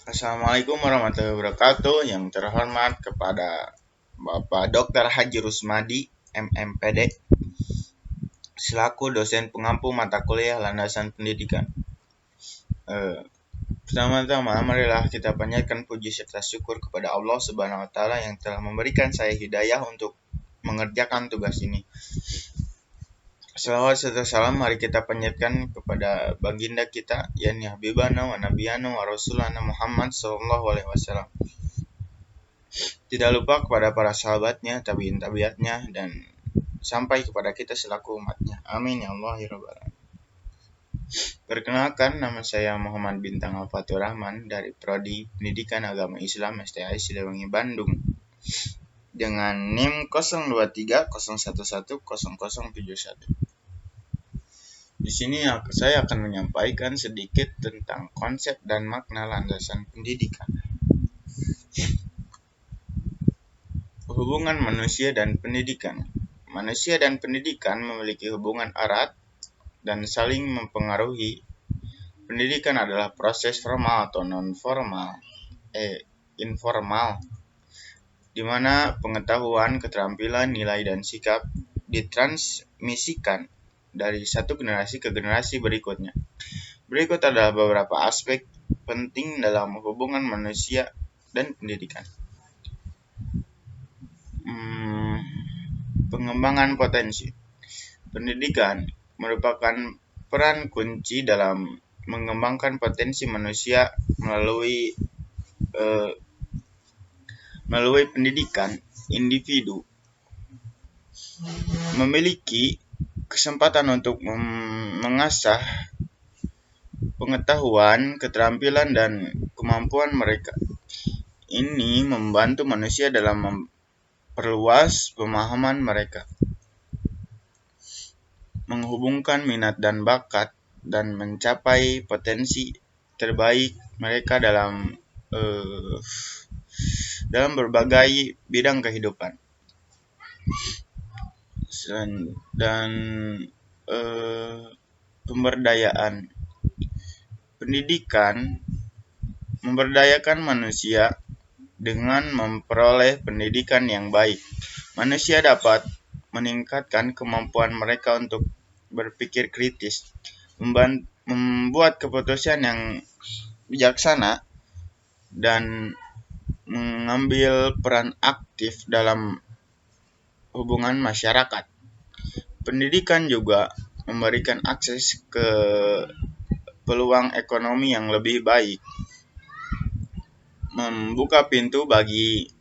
Assalamualaikum warahmatullahi wabarakatuh. Yang terhormat kepada Bapak Dr. Haji Rusmadi, MMPD, selaku dosen pengampu mata kuliah landasan pendidikan. Pertama-tama, marilah kita panjatkan puji serta syukur kepada Allah Subhanahu wa Ta'ala yang telah memberikan saya hidayah untuk mengerjakan tugas ini. Salawat serta salam mari kita panjatkan kepada baginda kita, yakni Habibana wa Nabiyana wa Rasulana Muhammad sallallahu alaihi wasallam. Tidak lupa kepada para sahabatnya, tabiin tabiatnya, dan sampai kepada kita selaku umatnya. Amin ya Allah ya Rabbal alamin. Perkenalkan, nama saya Muhammad Bintang Al-Fatur Rahman dari Prodi Pendidikan Agama Islam STI Siliwangi Bandung dengan NIM 0230110071. Di sini saya akan menyampaikan sedikit tentang konsep dan makna landasan pendidikan. Hubungan manusia dan pendidikan. Manusia dan pendidikan memiliki hubungan erat dan saling mempengaruhi. Pendidikan adalah proses formal atau informal, di mana pengetahuan, keterampilan, nilai, dan sikap ditransmisikan dari satu generasi ke generasi berikutnya. Berikut adalah beberapa aspek penting dalam hubungan manusia dan pendidikan. Pengembangan potensi. Pendidikan merupakan peran kunci dalam mengembangkan potensi manusia melalui pendidikan. Individu memiliki kesempatan untuk mengasah pengetahuan, keterampilan, dan kemampuan mereka. Ini membantu manusia dalam memperluas pemahaman mereka, menghubungkan minat dan bakat, dan mencapai potensi terbaik mereka dalam berbagai bidang kehidupan. Dan pemberdayaan. Pendidikan memberdayakan manusia dengan memperoleh pendidikan yang baik. Manusia dapat meningkatkan kemampuan mereka untuk berpikir kritis, membuat keputusan yang bijaksana, dan mengambil peran aktif dalam hubungan masyarakat. Pendidikan juga memberikan akses ke peluang ekonomi yang lebih baik, membuka pintu bagi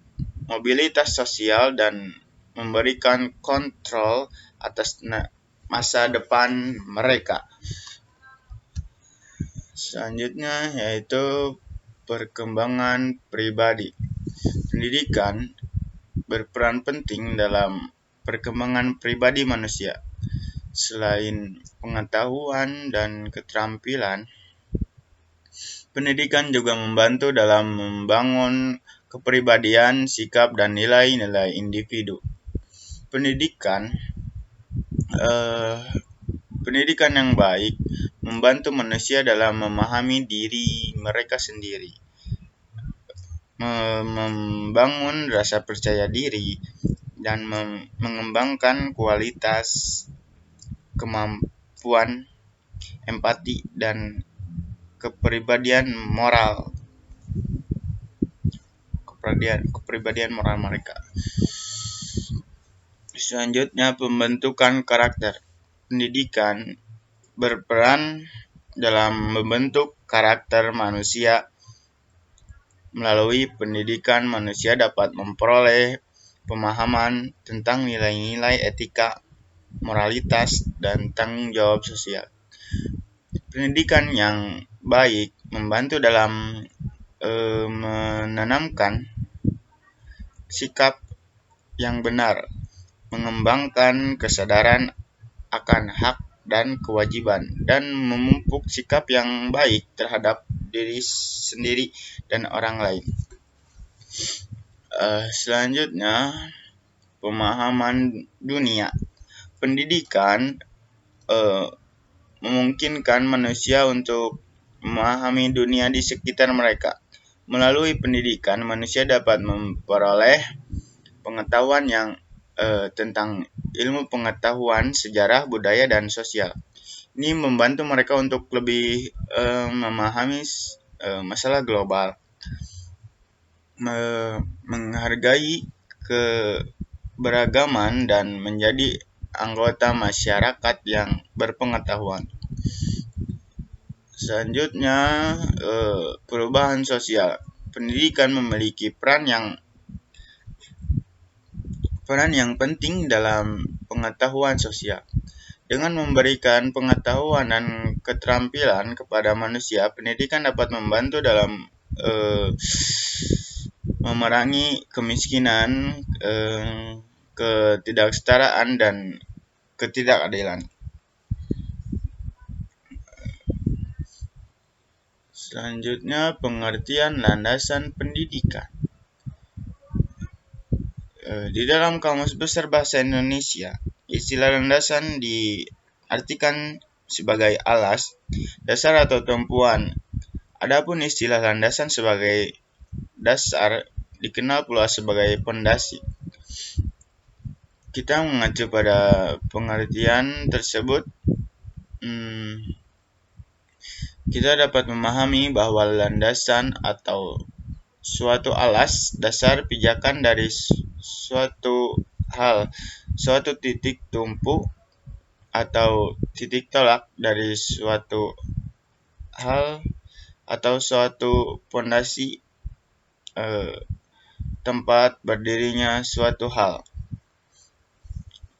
mobilitas sosial, dan memberikan kontrol atas masa depan mereka. Selanjutnya yaitu perkembangan pribadi. Pendidikan berperan penting dalam perkembangan pribadi manusia. Selain pengetahuan dan keterampilan, pendidikan juga membantu dalam membangun kepribadian, sikap, dan nilai-nilai individu. Pendidikan yang baik membantu manusia dalam memahami diri mereka sendiri, membangun rasa percaya diri, dan mengembangkan kualitas kemampuan empati dan kepribadian moral mereka. Selanjutnya, pembentukan karakter. Pendidikan berperan dalam membentuk karakter manusia. Melalui pendidikan, manusia dapat memperoleh pemahaman tentang nilai-nilai etika, moralitas, dan tanggung jawab sosial. Pendidikan yang baik membantu dalam menanamkan sikap yang benar, mengembangkan kesadaran akan hak dan kewajiban, dan memupuk sikap yang baik terhadap diri sendiri dan orang lain. Selanjutnya, pemahaman dunia. Pendidikan memungkinkan manusia untuk memahami dunia di sekitar mereka. Melalui pendidikan, manusia dapat memperoleh pengetahuan yang tentang ilmu pengetahuan, sejarah, budaya, dan sosial. Ini membantu mereka untuk lebih memahami masalah global, menghargai keberagaman, dan menjadi anggota masyarakat yang berpengetahuan. Selanjutnya, perubahan sosial. Pendidikan memiliki peran yang penting dalam pengetahuan sosial. Dengan memberikan pengetahuan dan keterampilan kepada manusia, pendidikan dapat membantu dalam memerangi kemiskinan, ketidaksetaraan, dan ketidakadilan. Selanjutnya, pengertian landasan pendidikan. Di dalam Kamus Besar Bahasa Indonesia, istilah landasan diartikan sebagai alas, dasar atau tumpuan. Adapun istilah landasan sebagai dasar dikenal pula sebagai pondasi. Kita mengacu pada pengertian tersebut, kita dapat memahami bahwa landasan atau suatu alas, dasar pijakan dari suatu hal, suatu titik tumpu atau titik tolak dari suatu hal, atau suatu pondasi tempat berdirinya suatu hal.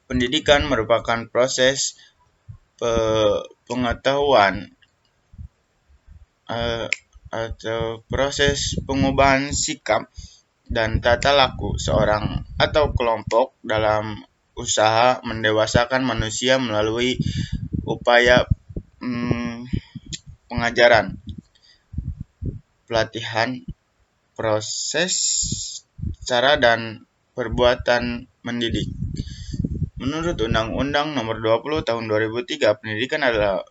Pendidikan merupakan proses pengetahuan atau proses pengubahan sikap dan tata laku seorang atau kelompok dalam usaha mendewasakan manusia melalui upaya pengajaran, pelatihan, proses, cara, dan perbuatan mendidik. Menurut Undang-Undang Nomor 20 Tahun 2003, pendidikan adalah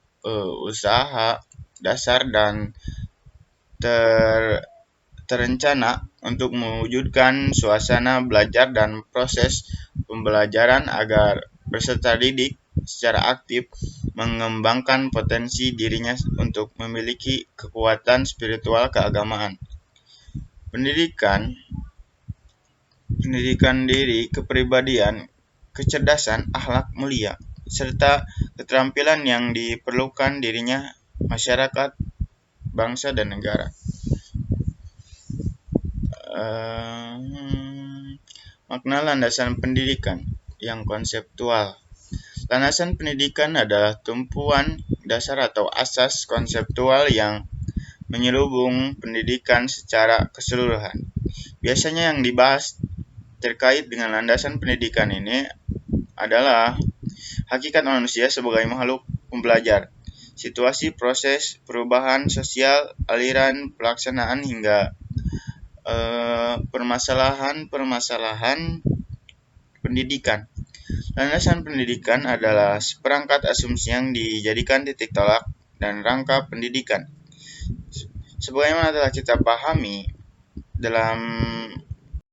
usaha dasar dan terencana untuk mewujudkan suasana belajar dan proses pembelajaran agar peserta didik secara aktif mengembangkan potensi dirinya untuk memiliki kekuatan spiritual keagamaan. Pendidikan diri, kepribadian, kecerdasan, akhlak mulia, serta keterampilan yang diperlukan dirinya, masyarakat, bangsa, dan negara. Makna landasan pendidikan yang konseptual. Landasan pendidikan adalah tumpuan dasar atau asas konseptual yang menyelubung pendidikan secara keseluruhan. Biasanya yang dibahas terkait dengan landasan pendidikan ini adalah hakikat manusia sebagai makhluk pembelajar, situasi proses perubahan sosial, aliran pelaksanaan, hingga permasalahan pendidikan. Landasan pendidikan adalah seperangkat asumsi yang dijadikan titik tolak dan rangka pendidikan. Sebagaimana telah kita pahami dalam